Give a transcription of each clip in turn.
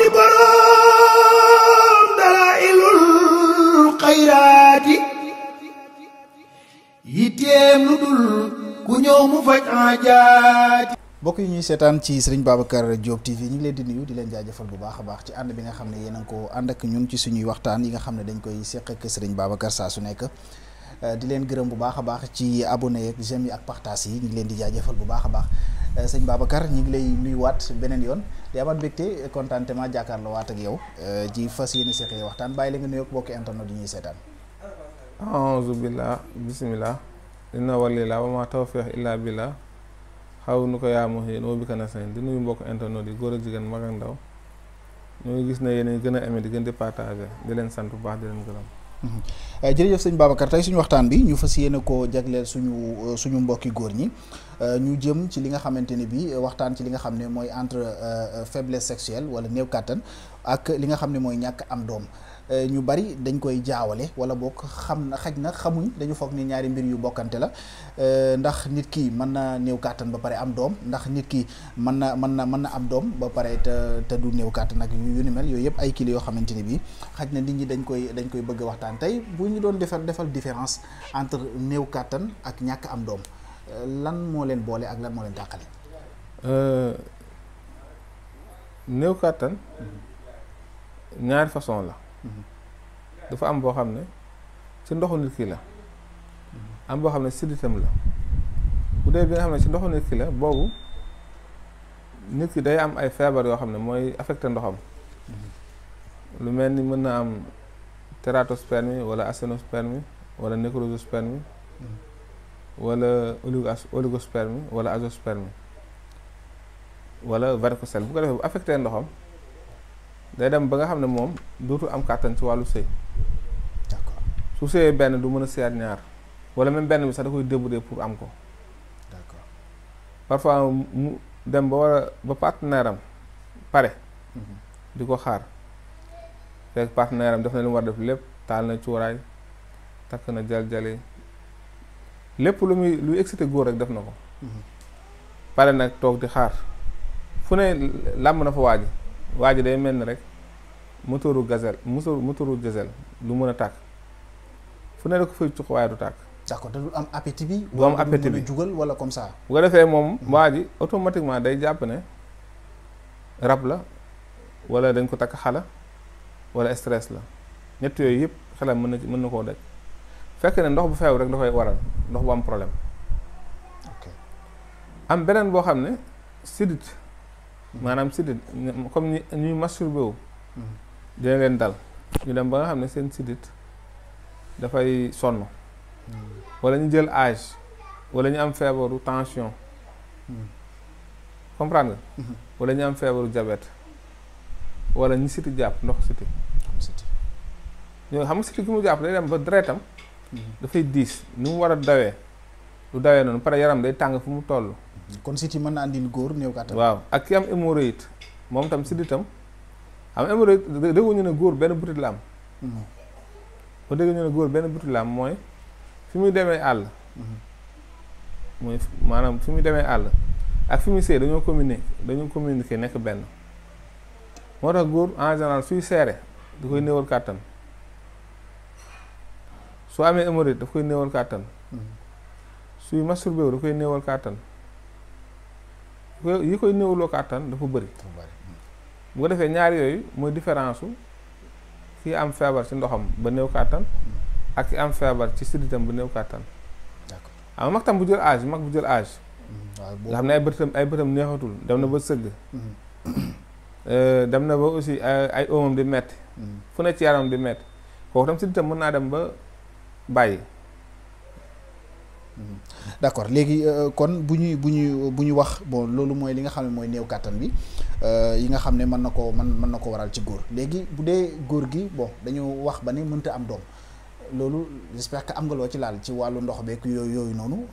di boroom dalailul xayraati yitteem lu dul ku ñëw mu faj aajaati. mbokk yi ñuy seetaan ci Serigne Babacar Diop TV ñu ngi leen di nuyu di leen jaajëfal bu baax a baax ci ànd bi nga xam ne yéen a ngi ko ànd ak ñun ci suñuy waxtaan yi nga xam ne dañ koy seq ak Serigne Babacar saa su nekk di leen gërëm bu baax a baax ci abonné ak j'aime yi ak partage yi ñu ngi leen di jaajëfal bu baax a baax sëñ Babacar ñu ngi lay nuyuwaat beneen yoon di amaat mbégte contentement jàkkaarloo waat ak yow ci fas yéene seq waxtaan bàyyi la nga nuyoog bokki internet yi ñuy seetaan. a'uuzu billah bismillah inna walillah wa ma tawfiq illa billah xaw nu ko yaa ma yéen woo bi ka na sañ di nuyu mbokk internet yi góor ak jigéen mag ak ndaw ñoo ngi gis ne yéen gën a aimé di gën di partagé di leen sant bu baax di leen gërëm. jërëjëf sëñ Babacar tey suñu waxtaan bi ñu fas yéene koo jagleel suñu mbokki góor ñi ñu jëm ci li nga xamante ni bi waxtaan ci li nga xam ne mooy entre faiblesse sexuelle wala néew kàttan ak li nga xam ne mooy ñàkk am doom. ñu bari dañ koy jaawale wala boog xaj na xamuñ dañu foog ni ñaari mbir yu bokkante la ndax nit ki mën na néew kàttan ba pare am doom ndax nit ki mën na am doom ba pare te du néew kàttan ak yu ni mel yooyu yëpp ay kii la yoo xamante ni bii xaj na nit ñi dañ koy bëgg a waxtaan tey bu ñu doon defal différence entre néew kàttan ak ñàkk am doom lan moo leen boole ak lan moo leen tàqale. néew kàttan ñaari façon la. dafa am boo xam ne ci ndoxu nit ki la am boo xam ne sidditam la bu dee bi nga xam ne ci ndoxu nit ki la boobu nit ki day am ay feebar yoo xam ne mooy affecté ndoxam lu mel ni mën na am tératospermie wala asténospermie wala nécrosospermie wala oligospermie wala azoospermie wala varicocèle bu ko defee bu affecté ndoxam day dem ba nga xam ne moom dootul am kàttan ci wàllu sëy. d'accord su sëyee benn du mën a sëyaat ñaar wala même benn bi sax da koy débrouiller pour am ko. d'accord parfois mu dem ba war a ba partenaire am pare. di ko xaar fekk partenaire am def na li mu war def lépp taal na cuuraay takk na jal-jali lépp luy excité góor rek def na ko. pare nag toog di xaar fu ne làmb na fa waa ji day mel ni rek moteuru diesel lu mën a tàkk fu ne rek ko fay cuq waaye du tàkk. d'accord te du am appétit bi. du am appétit bi jugal wala comme ça. bu ko defee moom waa ji automatiquement day jàpp ne rab la wala dañ ko takk xala wala stress la ñett yooyu yëpp xelam mën na koo daj fekk ne ndox bu feew rek dafay waral ndox bu am problème. ok am beneen boo xam ne sidit maanaam sidit comme ñuy masturbé wu dina leen dal ñu dem ba nga xam ne seen sidit dafay sonn wala ñu jël âge wala ñu am feebaru tension comprendre nga wala ñu am feebaru diabète wala ñu siti jàpp ndox siti ñoo xam nga siti gi mu jàpp day dem ba deretam dafay diis ni mu war a dawee du dawee noonu pare yaram day tàng fu mu toll. kon siti mën na andil góor néew kàttan. waaw ak ki am hémorroïde moom tam sidditam am hémorroïde déggu ñu ne góor benn butit la am. ba dégg ñu ne góor benn butit la am mooy fi muy demee àll. mooy maanaam fi muy demee àll ak fi muy sëy dañoo communiquer nekk benn. moo tax góor en général suy seere da koy néewal kàttan soo amee hémorroïde daf koy néewal kàttan suy masturbé wu da koy néewal kàttan yi koy néewloo kàttan dafa bëri. bu ko defee ñaar yooyu mooy différence su kii am feebar ci ndoxam ba néew kàttan ak ki am feebar ci sidditam ba néew kàttan. d'accord am mag tam bu jël âge mag bu jël âge. nga xam ne ay bëtam neexatul dem na ba sëgg. dem na ba aussi ay oomam di metti fu ne ci yaramam di metti kooku tam sidditam mën naa dem ba bàyyi. d'accord léegi kon bu ñuy wax bon loolu mooy li nga xam ne mooy néew kàttan bi yi nga xam ne mën na ko waral ci góor léegi bu dee góor gi bon dañu wax ba ne mënta am doom loolu j'espère que am nga loo ci laal ci wàllu ndox beeg yooyu noonu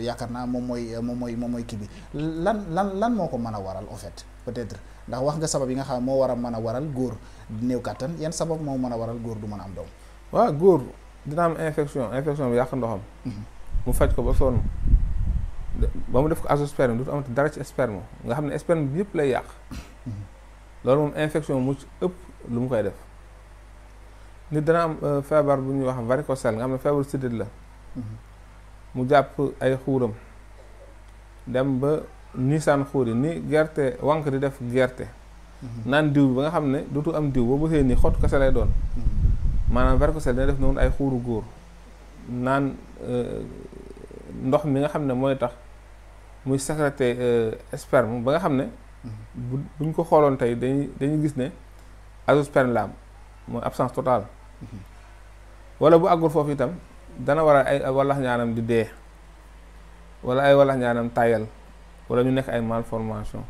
yaakaar naa moom mooy kii bi lan moo ko mën a waral en fait peut-être ndax wax nga sabab yi nga xam ne moo war a mën a waral góor néew kàttan yan sabab moo mën a waral góor du mën a am doom. waaw góor dina am infection bi yàq ndoxam. mu faj ko ba sonn ba mu def ko azoosperme du amati dara ci sperme nga xam ne sperme bi yëpp lay yàq loolu moom infection mu ci ëpp lu mu koy def nit dana am feebar bu ñuy wax varicocèle nga xam ne feebar sidit la mu jàpp ay xuuram dem ba niisaan xuur yi ni gerte wànq di def gerte naan diw bi ba nga xam ne dootu am diw boo bësee nii xottu kese lay doon maanaam varicocèle dina def noonu ay xuuru góor naan ndox mi nga xam ne mooy tax muy sécréter sperme ba nga xam ne buñ ko xooloon tey dañuy gis ne azoosperme la am mooy absence totale wala bu àggul foofu itam dana war a ay wallax ñaanam di dee wala ay wallax ñaanam tayal wala ñu nekk ay malformation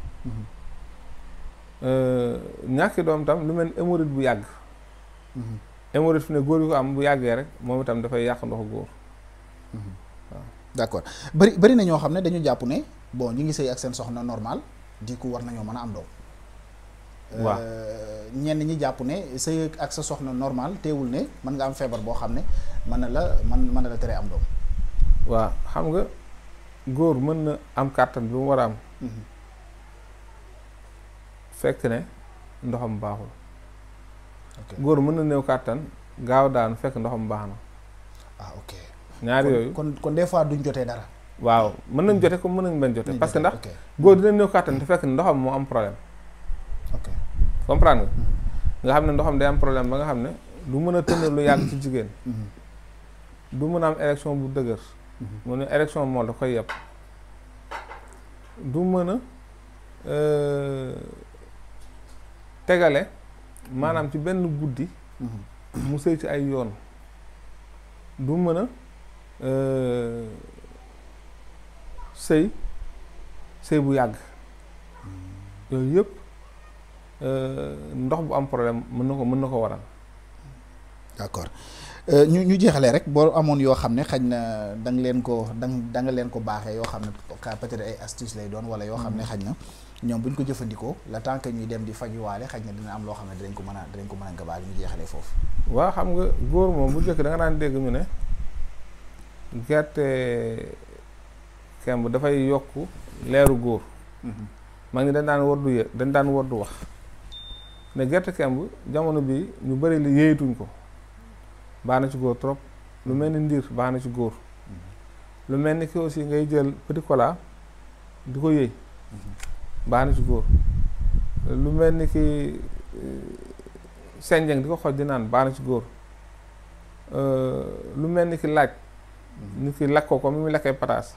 ñàkki doom tam lu mel ni hémorroïde bu yàgg hémorroïde fi ne góor yu ko am bu yàggee rek moom itam dafay yàq ndoxu góor waaw d'accord bëri na ñoo xam ne dañu jàpp ne bon ñu ngi sëy ak seen soxna normal di ko war nañoo mën a am doom waaw ñenn ñi jàpp ne sëy ak sa soxna normal teewul ne mën nga am feebar boo xam ne mën na la tere am doom waaw xam nga góor mën na am kàttan bi mu war a am fekk ne ndoxam baaxul góor mën na néew kàttan gaaw daanu fekk ndoxam baax na ok ñaar yooyu kon des fois duñ jotee dara waaw mën nañ jote comme mën nañ bañ jote parce que ndax góor dina néew kàttan te fekk ne ndoxam moo am problème ok comprendre nga xam ne ndoxam day am problème ba nga xam ne du mën a tenir lu yàgg ci jigéen du mën a am érection bu dëgër mu ne érection moom da koy yeb du mën a tegale maanaam ci benn guddi mu sëy ci ay yoon du mën a sëy bu yàgg yooyu yëpp ndox bu am problème mën na ko waral. d'accord ñu jeexalee rek boo amoon yoo xam ne xañ na da nga leen ko baaxee yoo xam ne peut-être ay astuces lay doon wala yoo xam ne xañ na ñoom bu ñu ko jëfandikoo le temps que ñuy dem di fajuwaale xañ na dina am loo xam ne dinañ ko mën a gabaal ñu jeexalee foofu. waaw xam nga góor moom bu njëkk da nga daan dégg ñu ne gerte kemb dafay yokk leeru góor. mag ñi dañ daan war du wax ne gerte kemb jamono bi ñu bëri li yéeyatuñ ko baax na ci góor trop lu mel ni ndiir baax na ci góor lu mel ni ki aussi ngay jël petit cola di ko yëy baax na ci góor lu mel ni ki senjeng di ko xoj di naan baax na ci góor lu mel ni ki laaj ni ki lakk ko mi muy lakkee pataas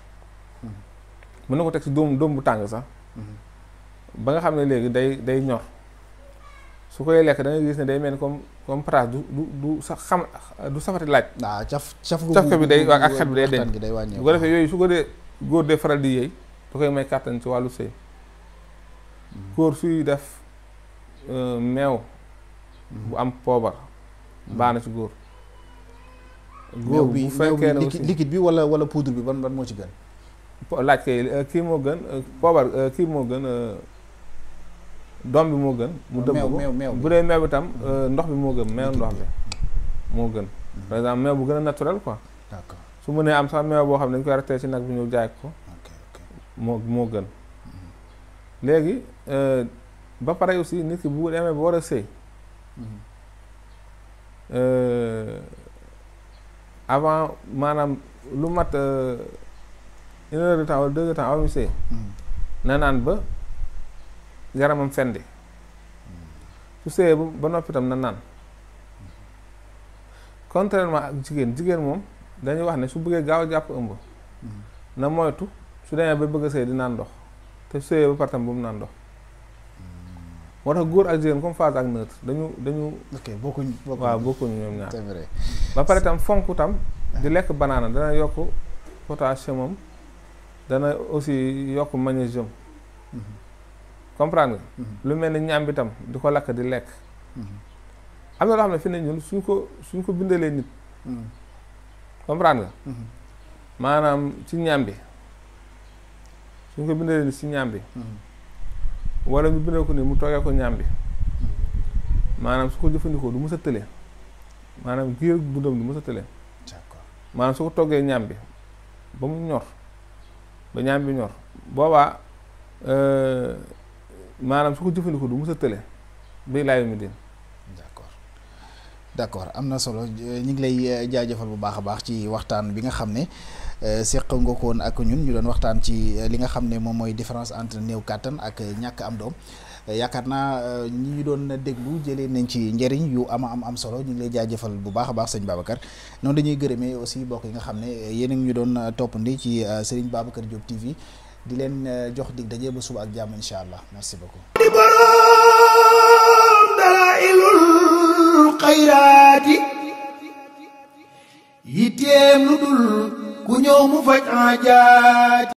mën na ko teg ci doom bu tàng sax ba nga xam ne léegi day ñor su koy lekk da ngay gis ne day mel ni comme pataas du safati laaj. waaw caf bi day waa ak xet bi day deñ bu ko defee yooyu su ko dee góor dee faral di yëy da koy may kàttan ci wàllu sëy góor suy def meew bu am poobar baax na ci góor bu fekkee ne liquide bi wala poudre bi ban moo ci gën laaj kay kii moo gën poobar kii moo gën doom bi moo gën mu dëbb ko bu dee meew bi tam ndox bi moo gën meew ndox bi moo gën par exemple meew bu gën a naturel quoi d'accord su mënee am sax meew boo xam ne dañ koy arrêté ci nag bi ñëw jaay ko moo gën léegi ba pare aussi nit ki bu demee ba war a sëy avant maanaam lu mat 1 heure de temps wala 2 heures de temps avant mu sëy na naan ba yaramam fendi su sëyee ba noppi tam na naan contrairement ak jigéen moom dañuy wax ne su bëggee gaaw a jàpp ëmb na moytu su demee ba bëgg a sëy di naan ndox te su sëyee ba par tam bu mu naan ndox moo tax góor ak jigéen comme phase ak neutre dañu ok bokkuñu ñoom ñaar c'est vrai ba pare tam fonk tam di lekk banaana dana yokk potassium am dana aussi yokk magnésium comprendre nga lu mel ni ñaam bi tam di ko lakk di lekk am na loo xam ne fi ne ñun suñ ko bindalee nit comprendre nga maanaam ci ñaam bi suñ ko bindalee nit ci ñaam bi wala ñu bindal ko ni mu toogee ko ñaam bi maanaam su ko jëfandikoo du mës a tële maanaam giir dundam du mës a tële maanaam su ko toggee ñaam bi ba mu ñor ba ñaam bi ñor boobaa maanaam su ko jëfandikoo du mës a tële bii laa mi din. d'accord am na solo ñu ngi lay jaajëfal bu baax a baax ci waxtaan bi nga xam ne seq nga ko woon ak ñun ñu doon waxtaan ci li nga xam ne moom mooy différence entre néew kàttan ak ñàkk am doom yaakaar naa ñi ñu doon déglu jëlee nañ ci njëriñ yu am solo ñu ngi lay jaajëfal bu baax a baax sëñ Babacar noonu dañuy gërëmee aussi bokk yi nga xam ne yéen a ngi ñu doon toppandi ci Serigne Babacar Diop TV di leen jox dig daje ba suba ak jàmm incha allah merci beaucoup. xayraati yitteem lu dul ku ñëw mu faj aajaati